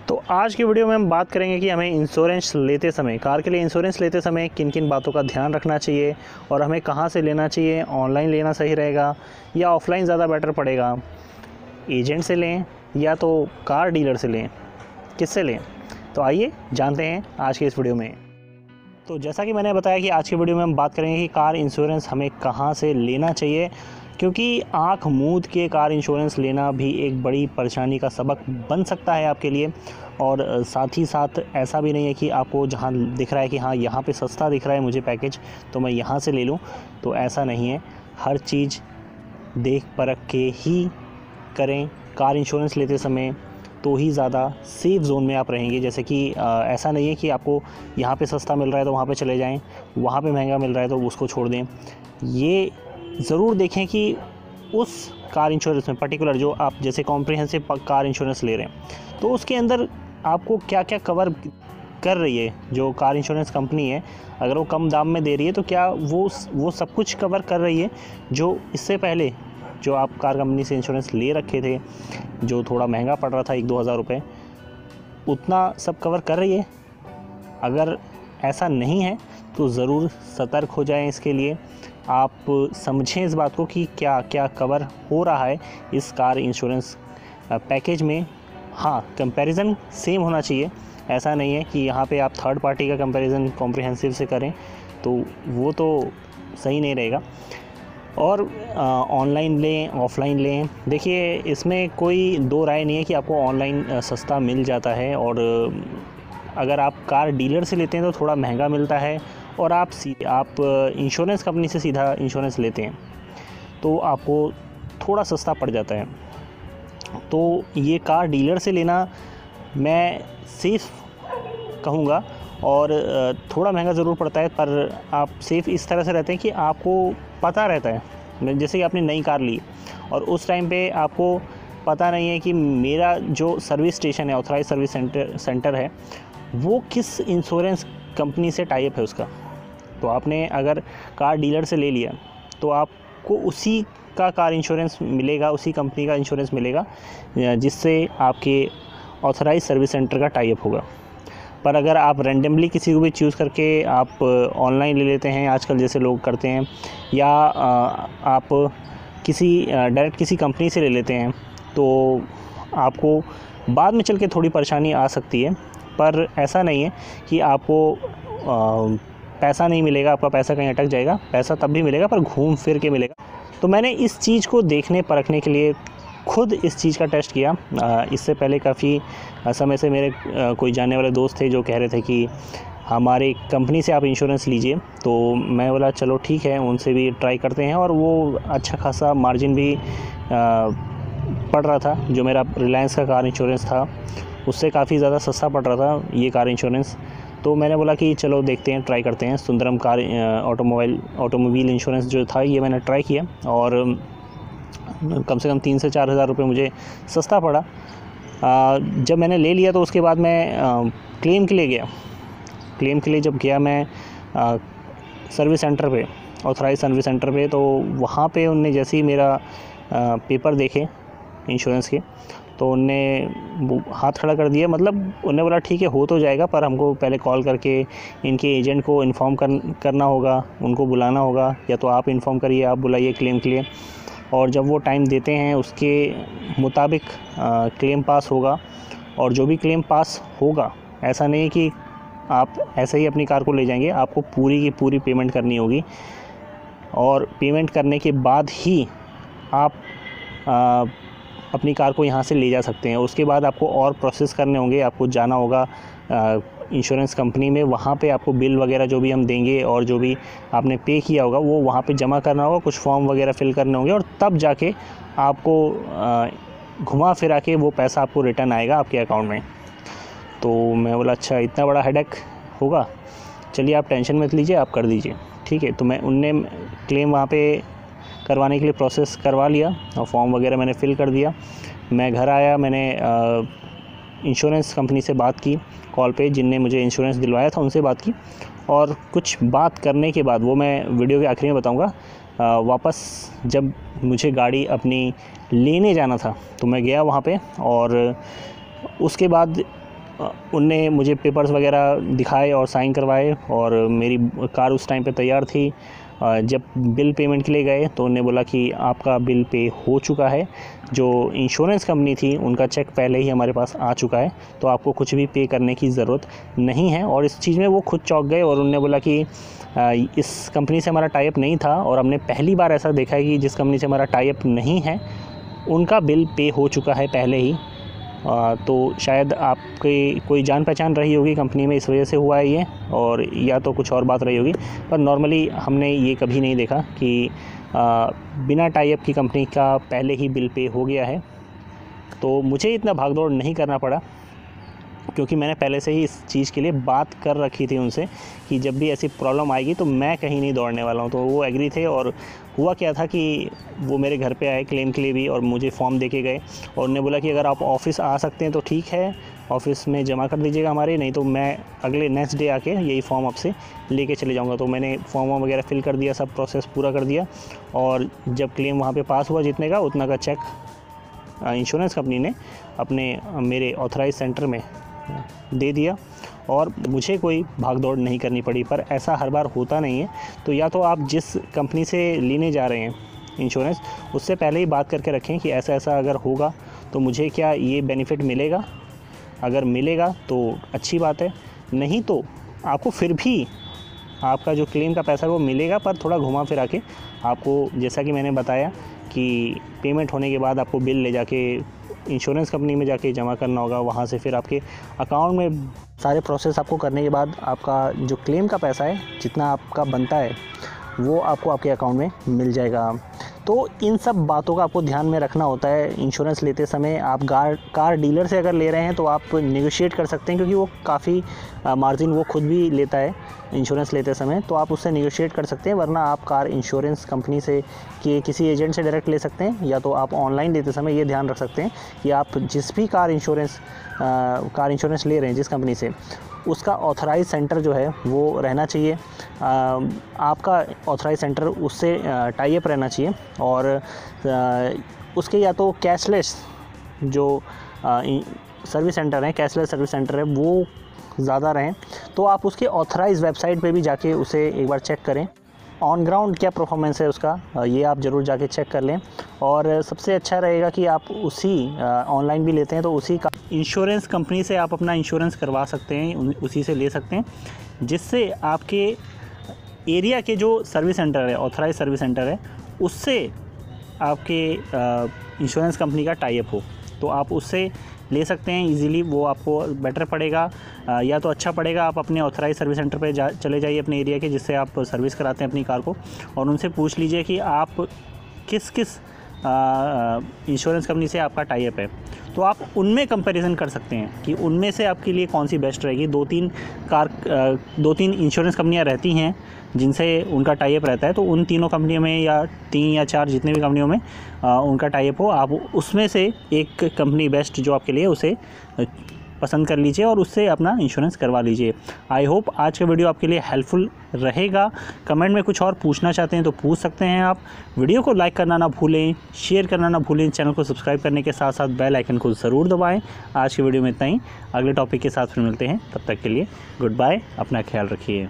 तो आज की वीडियो में हम बात करेंगे कि हमें इंश्योरेंस लेते समय, कार के लिए इंश्योरेंस लेते समय किन किन बातों का ध्यान रखना चाहिए और हमें कहां से लेना चाहिए। ऑनलाइन लेना सही रहेगा या ऑफलाइन ज़्यादा बेटर पड़ेगा, एजेंट से लें या तो कार डीलर से लें, किससे लें। तो आइए जानते हैं आज की इस वीडियो में। तो जैसा कि मैंने बताया कि आज की वीडियो में हम बात करेंगे कि कार इंश्योरेंस हमें कहां से लेना चाहिए, क्योंकि आँख मूंद के कार इंश्योरेंस लेना भी एक बड़ी परेशानी का सबक बन सकता है आपके लिए। और साथ ही साथ ऐसा भी नहीं है कि आपको जहाँ दिख रहा है कि हाँ यहाँ पे सस्ता दिख रहा है मुझे पैकेज तो मैं यहाँ से ले लूँ, तो ऐसा नहीं है। हर चीज़ देख परख के ही करें कार इंश्योरेंस लेते समय, तो ही ज़्यादा सेफ़ जोन में आप रहेंगे। जैसे कि ऐसा नहीं है कि आपको यहाँ पे सस्ता मिल रहा है तो वहाँ पे चले जाएं, वहाँ पे महंगा मिल रहा है तो उसको छोड़ दें। ये ज़रूर देखें कि उस कार इंश्योरेंस में पर्टिकुलर जो आप जैसे कॉम्प्रिहेंसिव कार इंश्योरेंस ले रहे हैं तो उसके अंदर आपको क्या क्या कवर कर रही है जो कार इंश्योरेंस कंपनी है। अगर वो कम दाम में दे रही है तो क्या वो सब कुछ कवर कर रही है जो इससे पहले जो आप कार कंपनी से इंश्योरेंस ले रखे थे, जो थोड़ा महंगा पड़ रहा था 1-2 हज़ार रुपये, उतना सब कवर कर रही है। अगर ऐसा नहीं है तो ज़रूर सतर्क हो जाएं। इसके लिए आप समझें इस बात को कि क्या क्या कवर हो रहा है इस कार इंश्योरेंस पैकेज में। हाँ, कंपैरिजन सेम होना चाहिए। ऐसा नहीं है कि यहाँ पे आप थर्ड पार्टी का कंपैरिजन कॉम्प्रिहेंसिव से करें तो वो तो सही नहीं रहेगा। और ऑनलाइन लें ऑफ़लाइन लें, देखिए इसमें कोई दो राय नहीं है कि आपको ऑनलाइन सस्ता मिल जाता है, और अगर आप कार डीलर से लेते हैं तो थोड़ा महंगा मिलता है, और आप इंश्योरेंस कंपनी से सीधा इंश्योरेंस लेते हैं तो आपको थोड़ा सस्ता पड़ जाता है। तो ये कार डीलर से लेना मैं सेफ़ कहूँगा, और थोड़ा महंगा ज़रूर पड़ता है पर आप सेफ़ इस तरह से रहते हैं कि आपको पता रहता है। जैसे कि आपने नई कार ली और उस टाइम पे आपको पता नहीं है कि मेरा जो सर्विस स्टेशन है, ऑथराइज सर्विस सेंटर है, वो किस इंश्योरेंस कंपनी से टाई अप है उसका। तो आपने अगर कार डीलर से ले लिया तो आपको उसी का कार इंश्योरेंस मिलेगा, उसी कंपनी का इंश्योरेंस मिलेगा जिससे आपके ऑथराइज सर्विस सेंटर का टाई अप होगा। पर अगर आप रैंडमली किसी को भी चूज़ करके आप ऑनलाइन ले लेते हैं, आजकल जैसे लोग करते हैं, या आप डायरेक्ट किसी कंपनी से ले लेते हैं, तो आपको बाद में चल के थोड़ी परेशानी आ सकती है। पर ऐसा नहीं है कि आपको पैसा नहीं मिलेगा, आपका पैसा कहीं अटक जाएगा। पैसा तब भी मिलेगा पर घूम फिर के मिलेगा। तो मैंने इस चीज़ को देखने परखने के लिए खुद इस चीज़ का टेस्ट किया। इससे पहले काफ़ी समय से मेरे कोई जानने वाले दोस्त थे जो कह रहे थे कि हमारे कंपनी से आप इंश्योरेंस लीजिए, तो मैं बोला चलो ठीक है, उनसे भी ट्राई करते हैं। और वो अच्छा खासा मार्जिन भी पड़ रहा था। जो मेरा रिलायंस का कार इंश्योरेंस था उससे काफ़ी ज़्यादा सस्ता पड़ रहा था ये कार इंश्योरेंस। तो मैंने बोला कि चलो देखते हैं, ट्राई करते हैं। सुंदरम कार ऑटोमोबाइल इंश्योरेंस जो था ये मैंने ट्राई किया, और कम से कम 3 से 4 हज़ार रुपये मुझे सस्ता पड़ा। जब मैंने ले लिया तो उसके बाद मैं क्लेम के लिए गया। क्लेम के लिए जब गया मैं सर्विस सेंटर पे, ऑथराइज सर्विस सेंटर पे, तो वहाँ पे उनने जैसे ही मेरा पेपर देखे इंश्योरेंस के, तो उनने हाथ खड़ा कर दिया। मतलब उन्होंने बोला ठीक है हो तो जाएगा, पर हमको पहले कॉल करके इनके एजेंट को इन्फॉर्म करना होगा, उनको बुलाना होगा, या तो आप इन्फॉर्म करिए, आप बुलाइए क्लेम के लिए। और जब वो टाइम देते हैं उसके मुताबिक क्लेम पास होगा। और जो भी क्लेम पास होगा, ऐसा नहीं कि आप ऐसे ही अपनी कार को ले जाएंगे, आपको पूरी की पूरी पेमेंट करनी होगी। और पेमेंट करने के बाद ही आप अपनी कार को यहाँ से ले जा सकते हैं। उसके बाद आपको और प्रोसेस करने होंगे, आपको जाना होगा इंश्योरेंस कंपनी में। वहाँ पे आपको बिल वगैरह जो भी हम देंगे और जो भी आपने पे किया होगा वो वहाँ पे जमा करना होगा, कुछ फॉर्म वगैरह फिल करने होंगे, और तब जाके आपको घुमा फिरा के वो पैसा आपको रिटर्न आएगा आपके अकाउंट में। तो मैं बोला अच्छा इतना बड़ा हेडेक होगा, चलिए आप टेंशन मत लीजिए, आप कर दीजिए, ठीक है। तो उनने क्लेम वहाँ पे करवाने के लिए प्रोसेस करवा लिया और फॉर्म वगैरह मैंने फ़िल कर दिया। मैं घर आया, मैंने इंश्योरेंस कंपनी से बात की कॉल पे, जिनने मुझे इंश्योरेंस दिलवाया था उनसे बात की, और कुछ बात करने के बाद, वो मैं वीडियो के आखिरी में बताऊंगा, वापस जब मुझे गाड़ी अपनी लेने जाना था तो मैं गया वहाँ पे, और उसके बाद उनने मुझे पेपर्स वगैरह दिखाए और साइन करवाए और मेरी कार उस टाइम पे तैयार थी। जब बिल पेमेंट के लिए गए तो उन्होंने बोला कि आपका बिल पे हो चुका है, जो इंश्योरेंस कंपनी थी उनका चेक पहले ही हमारे पास आ चुका है, तो आपको कुछ भी पे करने की ज़रूरत नहीं है। और इस चीज़ में वो खुद चौंक गए और उन्होंने बोला कि इस कंपनी से हमारा टाई अप नहीं था और हमने पहली बार ऐसा देखा है कि जिस कंपनी से हमारा टाई अप नहीं है उनका बिल पे हो चुका है पहले ही। तो शायद आपकी कोई जान पहचान रही होगी कंपनी में, इस वजह से हुआ है ये, और या तो कुछ और बात रही होगी, पर नॉर्मली हमने ये कभी नहीं देखा कि बिना टाई अप की कंपनी का पहले ही बिल पे हो गया है। तो मुझे इतना भागदौड़ नहीं करना पड़ा क्योंकि मैंने पहले से ही इस चीज़ के लिए बात कर रखी थी उनसे कि जब भी ऐसी प्रॉब्लम आएगी तो मैं कहीं नहीं दौड़ने वाला हूँ। तो वो एग्री थे और हुआ क्या था कि वो मेरे घर पे आए क्लेम के लिए भी और मुझे फॉर्म दे के गए और उन्होंने बोला कि अगर आप ऑफ़िस आ सकते हैं तो ठीक है, ऑफ़िस में जमा कर दीजिएगा हमारे, नहीं तो मैं अगले नेक्स्ट डे आके यही फॉर्म आपसे लेके चले जाऊँगा। तो मैंने फॉर्म वगैरह फिल कर दिया, सब प्रोसेस पूरा कर दिया और जब क्लेम वहाँ पर पास हुआ जितने का उतना का चेक इंश्योरेंस कंपनी ने अपने मेरे ऑथराइज सेंटर में दे दिया और मुझे कोई भागदौड़ नहीं करनी पड़ी। पर ऐसा हर बार होता नहीं है, तो या तो आप जिस कंपनी से लेने जा रहे हैं इंश्योरेंस उससे पहले ही बात करके रखें कि ऐसा ऐसा अगर होगा तो मुझे क्या ये बेनिफिट मिलेगा। अगर मिलेगा तो अच्छी बात है, नहीं तो आपको फिर भी आपका जो क्लेम का पैसा है वो मिलेगा, पर थोड़ा घुमा फिरा के आपको, जैसा कि मैंने बताया कि पेमेंट होने के बाद आपको बिल ले जाके इंश्योरेंस कंपनी में जाके जमा करना होगा। वहाँ से फिर आपके अकाउंट में सारे प्रोसेस आपको करने के बाद आपका जो क्लेम का पैसा है जितना आपका बनता है वो आपको आपके अकाउंट में मिल जाएगा। तो इन सब बातों का आपको ध्यान में रखना होता है इंश्योरेंस लेते समय। आप कार डीलर से अगर ले रहे हैं तो आप नेगोशिएट कर सकते हैं क्योंकि वो काफ़ी मार्जिन वो खुद भी लेता है इंश्योरेंस लेते समय, तो आप उससे नेगोशिएट कर सकते हैं। वरना आप कार इंश्योरेंस कंपनी से कि किसी एजेंट से डायरेक्ट ले सकते हैं, या तो आप ऑनलाइन लेते समय ये ध्यान रख सकते हैं कि आप जिस भी कार इंश्योरेंस ले रहे हैं जिस कंपनी से, उसका ऑथराइज सेंटर जो है वो रहना चाहिए। आपका ऑथराइज सेंटर उससे टाई अप रहना चाहिए और उसके या तो कैशलेस जो सर्विस सेंटर हैं, कैशलेस सर्विस सेंटर है वो ज़्यादा रहें, तो आप उसके ऑथराइज वेबसाइट पे भी जाके उसे एक बार चेक करें ऑन ग्राउंड क्या परफॉर्मेंस है उसका, ये आप ज़रूर जाके चेक कर लें। और सबसे अच्छा रहेगा कि आप उसी ऑनलाइन भी लेते हैं तो उसी का इंश्योरेंस कंपनी से आप अपना इंश्योरेंस करवा सकते हैं, उसी से ले सकते हैं, जिससे आपके एरिया के जो सर्विस सेंटर है, ऑथराइज सर्विस सेंटर है, उससे आपके इंश्योरेंस कंपनी का टाई अप हो, तो आप उससे ले सकते हैं इजीली। वो आपको बेटर पड़ेगा या तो अच्छा पड़ेगा, आप अपने ऑथराइज सर्विस सेंटर पे चले जाइए अपने एरिया के जिससे आप सर्विस कराते हैं अपनी कार को, और उनसे पूछ लीजिए कि आप किस इंश्योरेंस कंपनी से आपका टाई अप है, तो आप उनमें कंपैरिजन कर सकते हैं कि उनमें से आपके लिए कौन सी बेस्ट रहेगी। दो तीन इंश्योरेंस कंपनियां रहती हैं जिनसे उनका टाई अप रहता है, तो उन तीनों कंपनियों में या 3 या 4 जितने भी कंपनियों में उनका टाई अप हो, आप उसमें से एक कंपनी बेस्ट जो आपके लिए उसे पसंद कर लीजिए और उससे अपना इंश्योरेंस करवा लीजिए। आई होप आज का वीडियो आपके लिए हेल्पफुल रहेगा। कमेंट में कुछ और पूछना चाहते हैं तो पूछ सकते हैं आप। वीडियो को लाइक करना ना भूलें, शेयर करना ना भूलें, चैनल को सब्सक्राइब करने के साथ साथ बेल आइकन को ज़रूर दबाएं। आज की वीडियो में इतना ही, अगले टॉपिक के साथ फिर मिलते हैं, तब तक के लिए गुड बाय, अपना ख्याल रखिए।